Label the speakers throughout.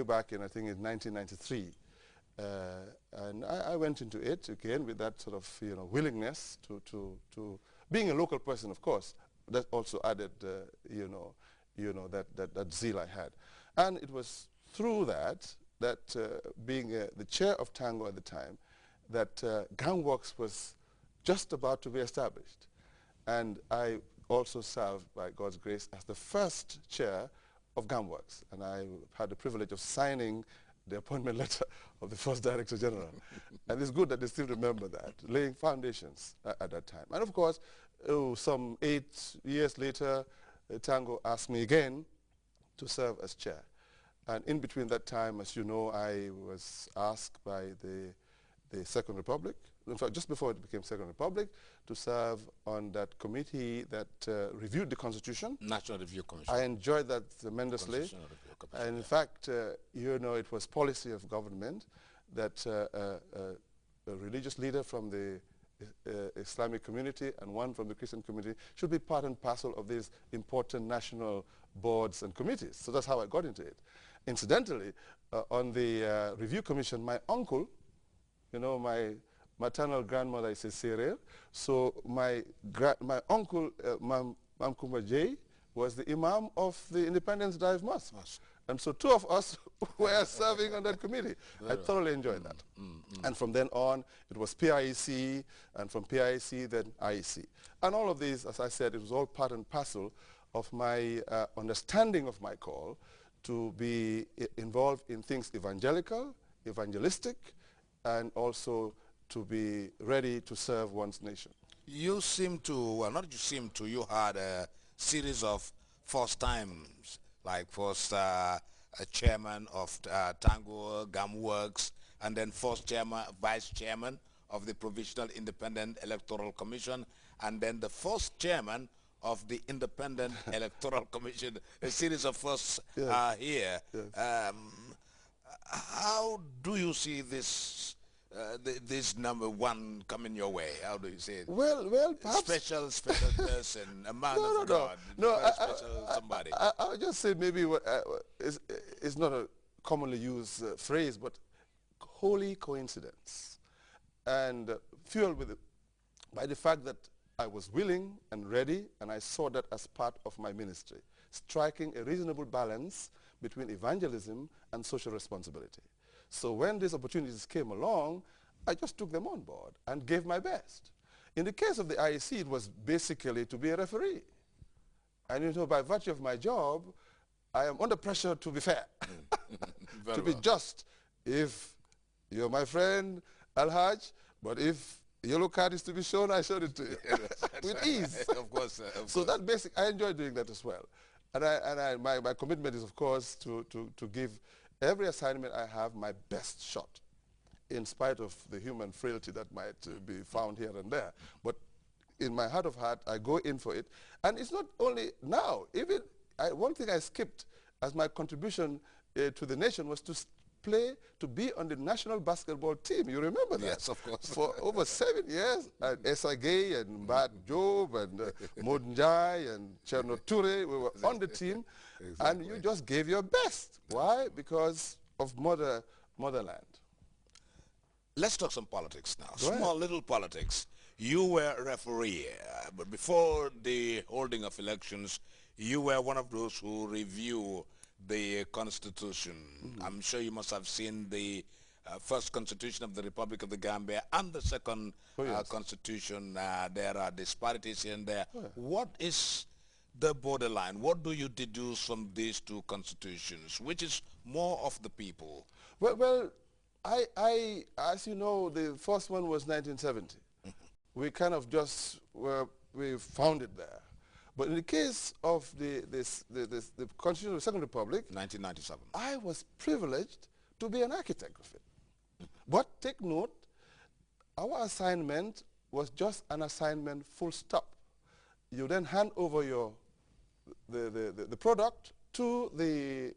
Speaker 1: back in, I think, in 1993. And I went into it again with that sort of, willingness to being a local person, of course. That also added, that zeal I had. And it was through that, being the chair of Tango at the time, that GAMWorks was just about to be established. And I also served, by God's grace, as the first chair of GAMWorks. And I had the privilege of signing the appointment letter of the first Director General. And it's good that they still remember that, laying foundations at that time. And of course, some 8 years later, Tango asked me again to serve as chair. And in between that time, as you know, I was asked by the Second Republic, in fact, just before it became Second Republic, to serve on that committee that reviewed the Constitution. National Review Commission. I enjoyed that tremendously. And in fact, it was policy of government that a religious leader from the Islamic community and one from the Christian community should be part and parcel of these important national boards and committees. So that's how I got into it. Incidentally, on the Review Commission, my uncle, my maternal grandmother is a Syrian, so my uncle, Mam Kumba J, was the Imam of the Independence Drive Mosque. And so 2 of us were serving on that committee. I thoroughly enjoyed that. And from then on, it was PIEC, and from PIEC, then IEC. And all of these, as I said, it was all part and parcel of my understanding of my call to be involved in things evangelical, evangelistic, and also to be ready to serve one's nation.
Speaker 2: You seem to, well, not you seem to, you had a series of first times, like first chairman of Tango, GAMWorks, and then first chairman, vice chairman of the Provisional Independent Electoral Commission, and then the first chairman of the Independent Electoral Commission. A series of firsts here. Yes. How do you see this this number one coming your way? How do you see it?
Speaker 1: Well, perhaps
Speaker 2: special person, a man of God. Somebody.
Speaker 1: I'll just say maybe it's not a commonly used phrase, but holy coincidence, and fueled by the fact that I was willing and ready, and I saw that as part of my ministry, striking a reasonable balance between evangelism and social responsibility. So when these opportunities came along, I just took them on board and gave my best. In the case of the IEC, it was basically to be a referee. And by virtue of my job, I am under pressure to be fair, to be just. If you're my friend, Al-Hajj, but if yellow card is to be shown, I showed it to you with ease.
Speaker 2: Of course.
Speaker 1: So that basic, I enjoy doing that as well. And my commitment is, of course, to give every assignment I have my best shot, in spite of the human frailty that might be found here and there. But in my heart of heart, I go in for it. And it's not only now. Even one thing I skipped as my contribution to the nation was to be on the national basketball team. You remember that?
Speaker 2: Yes, of course.
Speaker 1: For over 7 years, Esa Gay and Mbad Job and Modnjai and Cherno Toure, we were on the team, and you just gave your best. Why? Because of motherland.
Speaker 2: Let's talk some politics now. Small little politics. You were a referee, but before the holding of elections, you were one of those who review the Constitution. I'm sure you must have seen the first Constitution of the Republic of the Gambia and the second Constitution. There are disparities here and there. What is the borderline? What do you deduce from these two constitutions? Which is more of the people?
Speaker 1: Well, as you know, the first one was 1970. We kind of just we found it there. But in the case of the Constitution of the Second Republic,
Speaker 2: 1997,
Speaker 1: I was privileged to be an architect of it. But take note, our assignment was just an assignment, full stop. You then hand over the product to the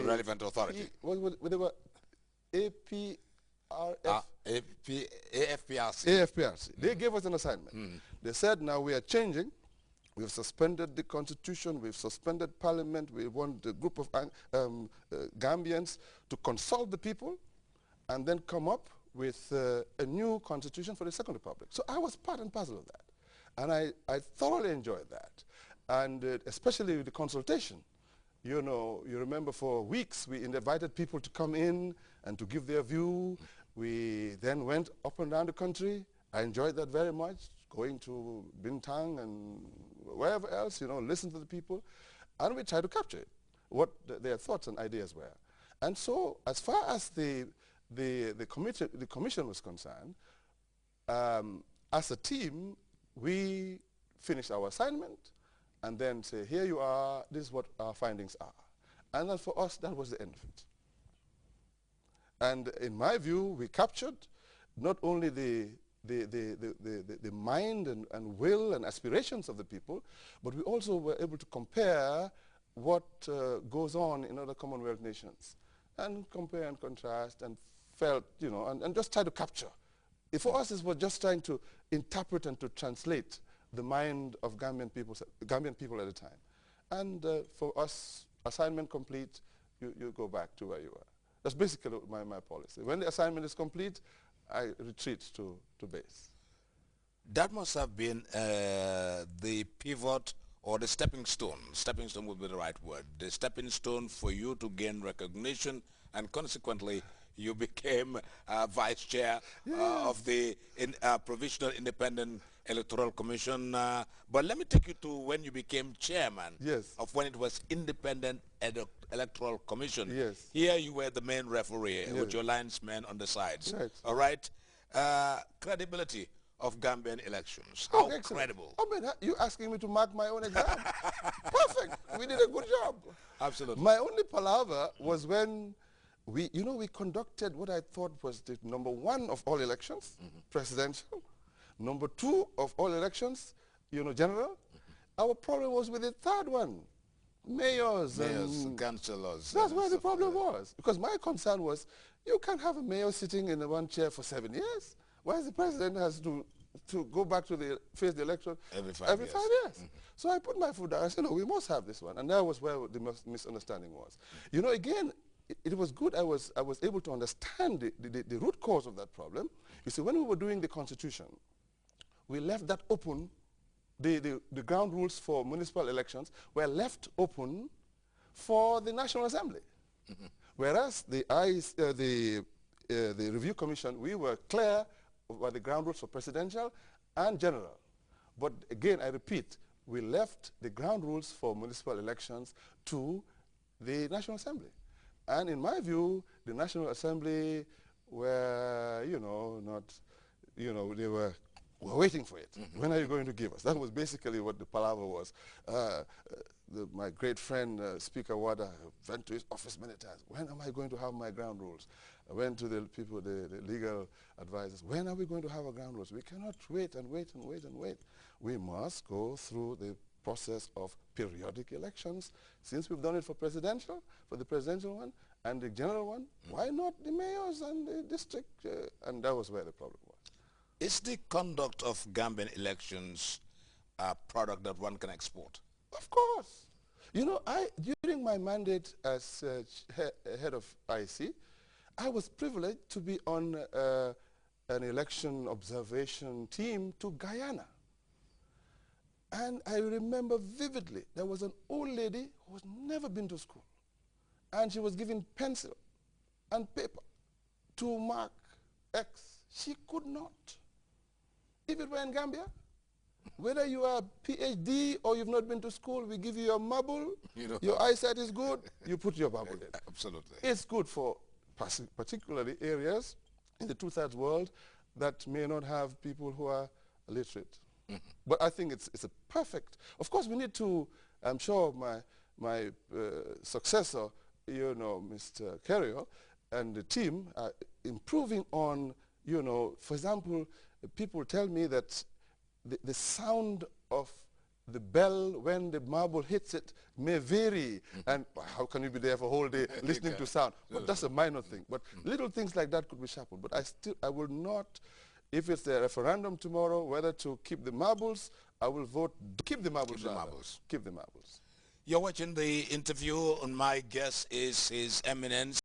Speaker 2: relevant authority.
Speaker 1: Whatever, AFPRC.
Speaker 2: AFPRC.
Speaker 1: AFPRC. They gave us an assignment. They said, now we are changing We've suspended the constitution, we've suspended parliament, we want a group of Gambians to consult the people and then come up with a new constitution for the Second Republic. So I was part and parcel of that. And I thoroughly enjoyed that. And especially with the consultation. You know, you remember for weeks we invited people to come in and to give their view. We then went up and down the country. I enjoyed that very much, going to Bintang and wherever else, you know, listen to the people. And we tried to capture it, what their thoughts and ideas were. And so as far as the commission was concerned, as a team, we finished our assignment and then say, here you are, this is what our findings are. And then for us, that was the end of it. And in my view, we captured not only the mind and will and aspirations of the people, but we also were able to compare what goes on in other Commonwealth nations and compare and contrast and felt, you know, and just try to capture. For us, it was just trying to interpret and to translate the mind of Gambian people at the time. And for us, assignment complete, you go back to where you were. That's basically my policy. When the assignment is complete, I retreat to base.
Speaker 2: That must have been the pivot or the stepping stone. Stepping stone would be the right word. The stepping stone for you to gain recognition, and consequently you became vice chair of the Provisional Independent Electoral Commission. But let me take you to when you became chairman of when it was Independent Electoral Commission.
Speaker 1: Yes.
Speaker 2: Here you were the main referee with your linesmen on the sides.
Speaker 1: Right.
Speaker 2: All right. Credibility of Gambian elections. How credible?
Speaker 1: Oh, man, you asking me to mark my own exam? Perfect. We did a good job.
Speaker 2: Absolutely.
Speaker 1: My only palaver was when we conducted what I thought was the #1 of all elections, presidential. #2 of all elections, general. Our problem was with the third one, mayors and
Speaker 2: councillors.
Speaker 1: That's where the problem was. Because my concern was, you can't have a mayor sitting in one chair for 7 years. Why is the president has to go back to face the election
Speaker 2: every 5
Speaker 1: years? So I put my foot down. I said, no, we must have this one. And that was where the misunderstanding was. Again, it was good. I was able to understand the root cause of that problem. You see, when we were doing the Constitution, we left that open. The ground rules for municipal elections were left open for the National Assembly. Whereas the Review Commission, we were clear about the ground rules for presidential and general. But again, I repeat, we left the ground rules for municipal elections to the National Assembly. And in my view, the National Assembly were, they were waiting for it. When are you going to give us? That was basically what the palaver was. My great friend, Speaker Wada, went to his office many times. When am I going to have my ground rules? I went to the people, the legal advisors. When are we going to have our ground rules? We cannot wait and wait and wait and wait. We must go through the process of periodic elections. Since we've done it for the presidential one, and the general one, why not the mayors and the district? And that was where the problem was.
Speaker 2: Is the conduct of Gambian elections a product that one can export?
Speaker 1: Of course. During my mandate as head of IC, I was privileged to be on an election observation team to Guyana. And I remember vividly, there was an old lady who had never been to school. And she was given pencil and paper to mark X. She could not. If it were in Gambia, whether you are a PhD or you've not been to school, we give you a marble, your eyesight is good, you put your marble in.
Speaker 2: Absolutely.
Speaker 1: It's good for particularly areas in the two-thirds world that may not have people who are literate. But I think it's a perfect. Of course, we need to. I'm sure my successor, Mr. Carrier, and the team are improving on. For example, people tell me that the sound of the bell when the marble hits it may vary, and how can you be there for a whole day listening to sound? But that's a minor thing. But little things like that could be sharpened. But I will not. If it's a referendum tomorrow, whether to keep the marbles, I will vote, keep the marbles.
Speaker 2: Keep the marbles.
Speaker 1: Keep the marbles.
Speaker 2: You're watching the interview, and my guest is His Eminence